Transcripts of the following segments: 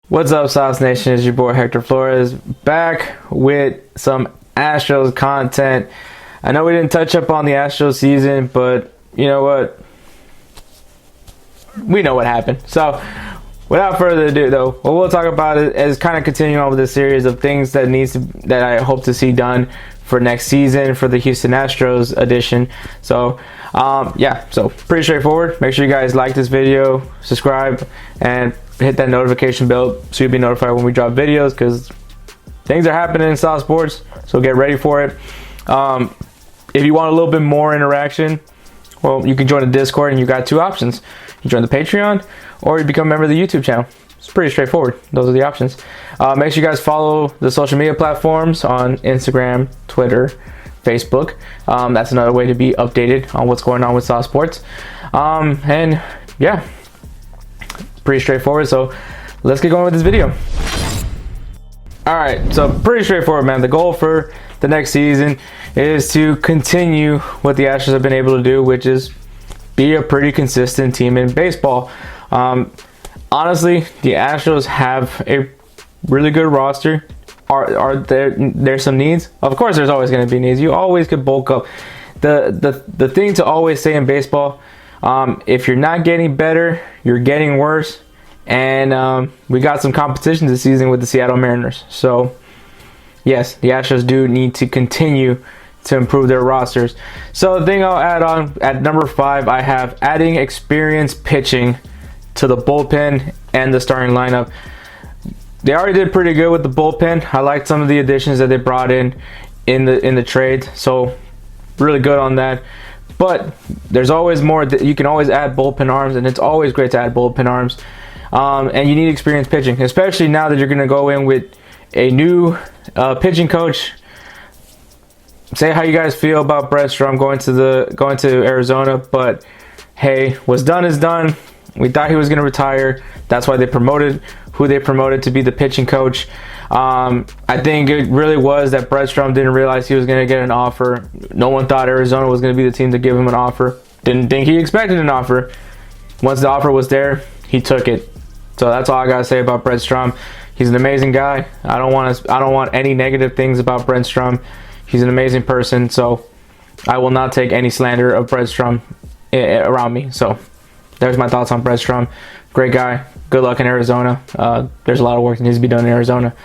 What's up, Sauce Nation? It's your boy Hector Flores back with some Astros content. I know we didn't touch up on the Astros season, but you know what? We know what happened. So, without further ado, though, what we'll talk about is kind of continuing on with this series of things that I hope to see done for next season for the Houston Astros edition. So, so pretty straightforward. Make sure you guys like this video, subscribe, and hit that notification bell so you'll be notified when we drop videos, because things are happening in South Sports, so get ready for it. If you want a little bit more interaction, well, you can join the Discord, and you got two options. You join the Patreon, or you become a member of the YouTube channel. It's pretty straightforward. Those are the options. Make sure you guys follow the social media platforms on Instagram, Twitter, Facebook. That's another way to be updated on what's going on with South Sports. And yeah, pretty straightforward. So let's get going with this video. All right, so pretty straightforward, man. The goal for the next season is to continue what the Astros have been able to do, which is be a pretty consistent team in baseball. Honestly, the Astros have a really good roster. Are there some needs? Of course, there's always going to be needs. You always could bulk up. The thing to always say in baseball, if you're not getting better, you're getting worse. And we got some competition this season with the Seattle Mariners. So, yes, the Astros do need to continue to improve their rosters. So, the thing I'll add on at number 5, I have adding experienced pitching to the bullpen and the starting lineup. They already did pretty good with the bullpen. I liked some of the additions that they brought in the trade. So, really good on that. But there's always more. You can always add bullpen arms, and it's always great to add bullpen arms. And you need experienced pitching, especially now that you're going to go in with a new pitching coach. Say how you guys feel about Brett Strom going to Arizona, but hey, what's done is done. We thought he was going to retire. That's why they promoted who they promoted to be the pitching coach. I think it really was that Brett Strom didn't realize he was going to get an offer. No one thought Arizona was going to be the team to give him an offer. Didn't think he expected an offer. Once the offer was there, he took it. So that's all I gotta say about Brett Strom. He's an amazing guy. I don't want any negative things about Brett Strom. He's an amazing person. So I will not take any slander of Brett Strom around me. So there's my thoughts on Brett Strom. Great guy. Good luck in Arizona. There's a lot of work that needs to be done in Arizona.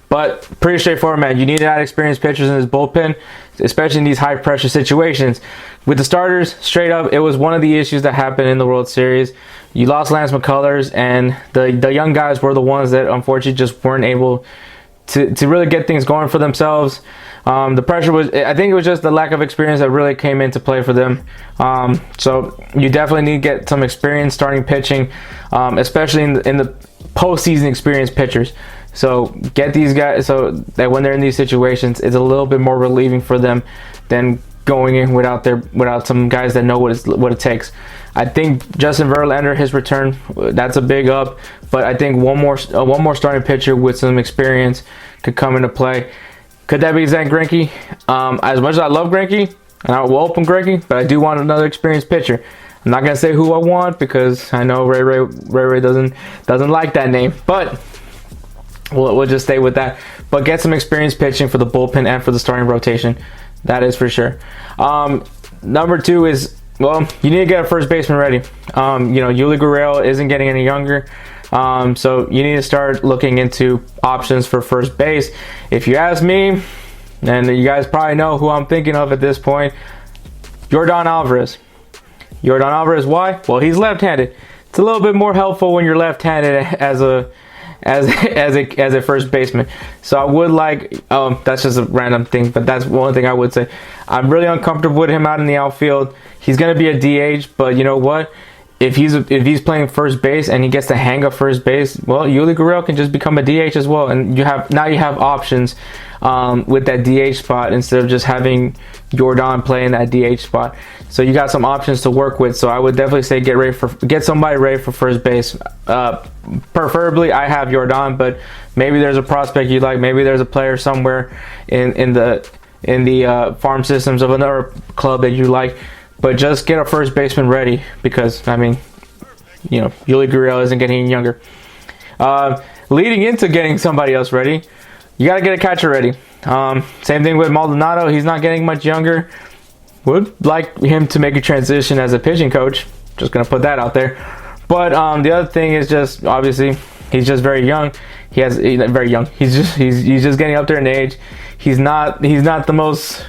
But pretty straightforward, man. You need to add experienced pitchers in this bullpen, especially in these high-pressure situations. With the starters, straight up, it was one of the issues that happened in the World Series. You lost Lance McCullers, and the young guys were the ones that unfortunately just weren't able to really get things going for themselves. The pressure was, I think it was just the lack of experience that really came into play for them. So you definitely need to get some experience starting pitching, especially in the postseason experienced pitchers. So get these guys so that when they're in these situations, it's a little bit more relieving for them than going in without some guys that know what it takes. I think Justin Verlander, his return, that's a big up. But I think one more starting pitcher with some experience could come into play. Could that be Zach Greinke? As much as I love Greinke, and I will open Greinke, but I do want another experienced pitcher. I'm not gonna say who I want because I know Ray doesn't like that name, but we'll just stay with that. But get some experience pitching for the bullpen and for the starting rotation. That is for sure. Number 2 is, well, you need to get a first baseman ready. Yuli Gurriel isn't getting any younger. So you need to start looking into options for first base. If you ask me, and you guys probably know who I'm thinking of at this point, Yordan Alvarez. Yordan Alvarez, why? Well, he's left-handed. It's a little bit more helpful when you're left-handed as a first baseman. So I would like, that's just a random thing, but that's one thing I would say. I'm really uncomfortable with him out in the outfield. He's going to be a DH, but you know what? If he's playing first base and he gets the hang of first base, well, Yuli Gurriel can just become a DH as well, and you have options with that DH spot instead of just having Yordan play in that DH spot. So you got some options to work with. So I would definitely say get somebody ready for first base. Preferably, I have Yordan, but maybe there's a prospect you like. Maybe there's a player somewhere in the farm systems of another club that you like. But just get a first baseman ready because, I mean, Yuli Gurriel isn't getting younger. leading into getting somebody else ready, you got to get a catcher ready. Same thing with Maldonado. He's not getting much younger. Would like him to make a transition as a pitching coach. Just going to put that out there. But the other thing is just, obviously, he's just very young. He's very young. He's just getting up there in age. He's not the most,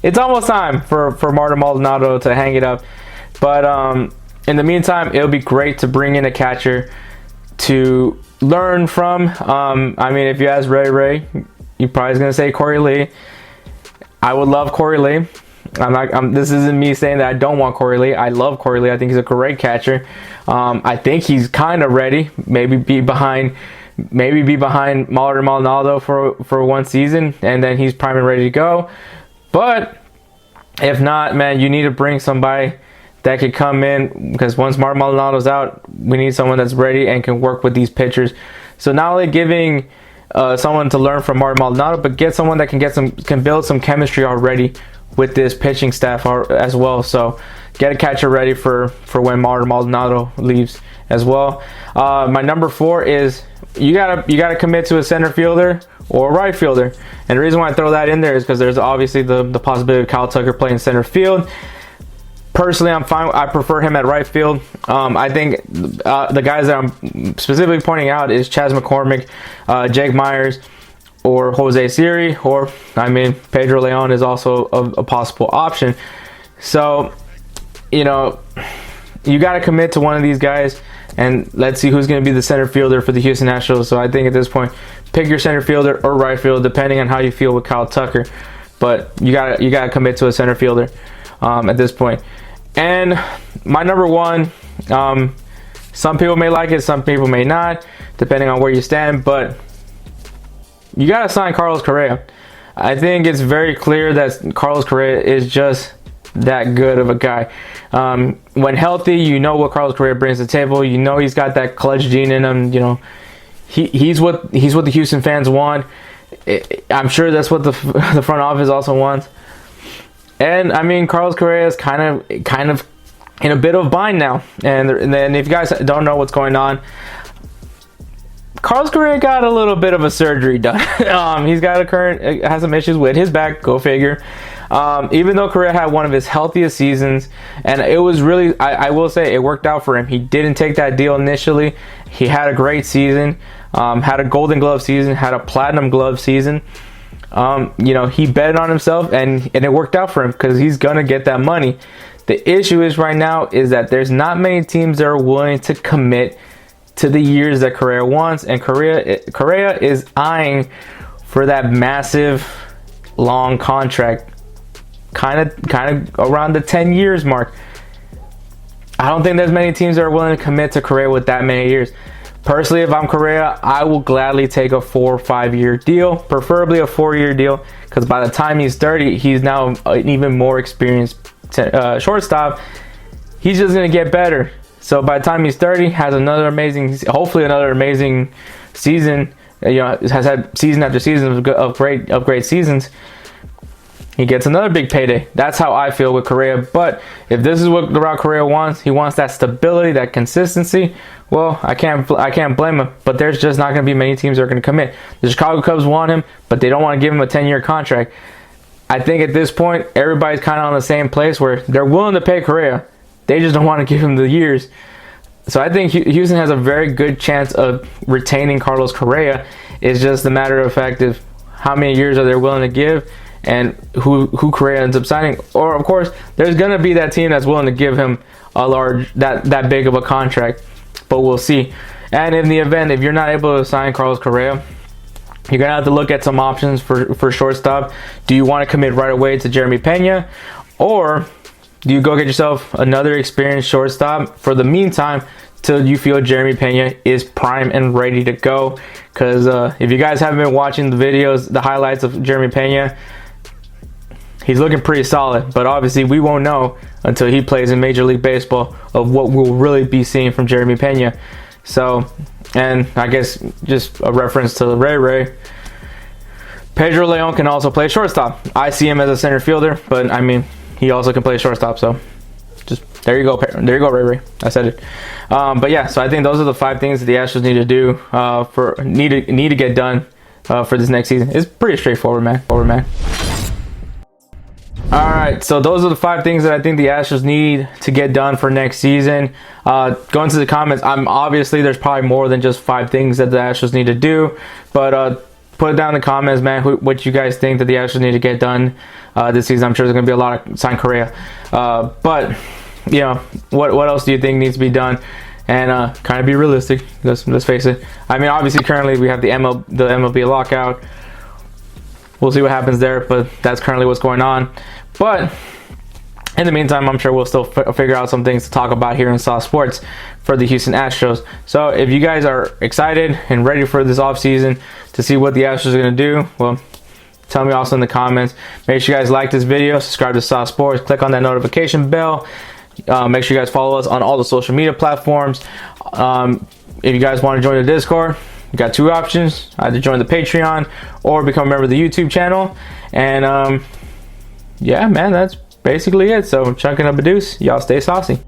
it's almost time for Martin Maldonado to hang it up. But in the meantime, it'll be great to bring in a catcher to learn from. I mean, if you ask Ray, you're probably going to say Corey Lee. I would love Corey Lee. This isn't me saying that I don't want Corey Lee. I love Corey Lee. I think he's a great catcher. I think he's kind of ready. Maybe be behind Martin Maldonado for one season, and then he's prime and ready to go. But if not, man, you need to bring somebody that could come in, because once Martin Maldonado's out, we need someone that's ready and can work with these pitchers. So not only giving someone to learn from Martin Maldonado, but get someone that can build some chemistry already with this pitching staff as well. So get a catcher ready for when Martin Maldonado leaves as well. My number 4 is you gotta commit to a center fielder or a right fielder. And the reason why I throw that in there is because there's obviously the possibility of Kyle Tucker playing center field. Personally, I'm fine. I prefer him at right field. I think the guys that I'm specifically pointing out is Chas McCormick, Jake Myers, or Jose Siri, or Pedro Leon is also a possible option. So, you got to commit to one of these guys, and let's see who's going to be the center fielder for the Houston Astros. So I think at this point, pick your center fielder or right field, depending on how you feel with Kyle Tucker. But you gotta commit to a center fielder at this point. And my number 1, some people may like it, some people may not, depending on where you stand. But you got to sign Carlos Correa. I think it's very clear that Carlos Correa is just that good of a guy. When healthy, you know what Carlos Correa brings to the table. You know he's got that clutch gene in him. He's what the Houston fans want. I'm sure that's what the front office also wants. And Carlos Correa is kind of in a bit of a bind now. And if you guys don't know what's going on, Carlos Correa got a little bit of a surgery done. He's got has some issues with his back. Go figure. Even though Correa had one of his healthiest seasons, and it was really, I will say, it worked out for him. He didn't take that deal initially. He had a great season. Had a Golden Glove season. Had a Platinum Glove season. He betted on himself, and it worked out for him because he's gonna get that money. The issue is right now is that there's not many teams that are willing to commit to the years that Correa wants, and Correa is eyeing for that massive long contract, kind of around the 10 years mark. I don't think there's many teams that are willing to commit to Correa with that many years. Personally, if I'm Correa, I will gladly take a 4 or 5 year deal, preferably a 4-year deal, because by the time he's 30, he's now an even more experienced shortstop. He's just going to get better. So by the time he's 30, has hopefully another amazing season. Has had season after season of great seasons. He gets another big payday. That's how I feel with Correa. But if this is what the route Correa wants, he wants that stability, that consistency. Well, I can't blame him. But there's just not going to be many teams that are going to commit. The Chicago Cubs want him, but they don't want to give him a 10-year contract. I think at this point, everybody's kind of on the same place where they're willing to pay Correa. They just don't want to give him the years. So I think Houston has a very good chance of retaining Carlos Correa. It's just a matter of fact of how many years are they willing to give, and who Correa ends up signing. Or of course, there's gonna be that team that's willing to give him a large that big of a contract, but we'll see. And in the event, if you're not able to sign Carlos Correa, you're gonna have to look at some options for shortstop. Do you want to commit right away to Jeremy Pena, or do you go get yourself another experienced shortstop for the meantime till you feel Jeremy Pena is prime and ready to go? Because if you guys haven't been watching the videos, the highlights of Jeremy Pena, he's looking pretty solid. But obviously we won't know until he plays in Major League Baseball of what we'll really be seeing from Jeremy Pena. So, and I guess just a reference to Ray, Pedro Leon can also play shortstop. I see him as a center fielder, but he also can play shortstop, so just There you go, Ray Ray. I said it. But yeah, so I think those are the 5 things that the Astros need to do need to get done for this next season. It's pretty straightforward, man. All right, so those are the 5 things that I think the Astros need to get done for next season. Going to the comments, obviously there's probably more than just 5 things that the Astros need to do, but put it down in the comments, man, what you guys think that the Astros need to get done this season. I'm sure there's going to be a lot of sign Correa, but you know, what else do you think needs to be done? And kind of be realistic. Let's face it. I mean, obviously currently we have the MLB lockout. We'll see what happens there, but that's currently what's going on. But in the meantime, I'm sure we'll still figure out some things to talk about here in Saw Sports for the Houston Astros. So if you guys are excited and ready for this offseason to see what the Astros are going to do, well, tell me also in the comments. Make sure you guys like this video, subscribe to Saw Sports, click on that notification bell. Make sure you guys follow us on all the social media platforms. If you guys want to join the Discord, you got 2 options: either join the Patreon or become a member of the YouTube channel. And yeah, man, that's basically it. So chunking up a deuce. Y'all stay saucy.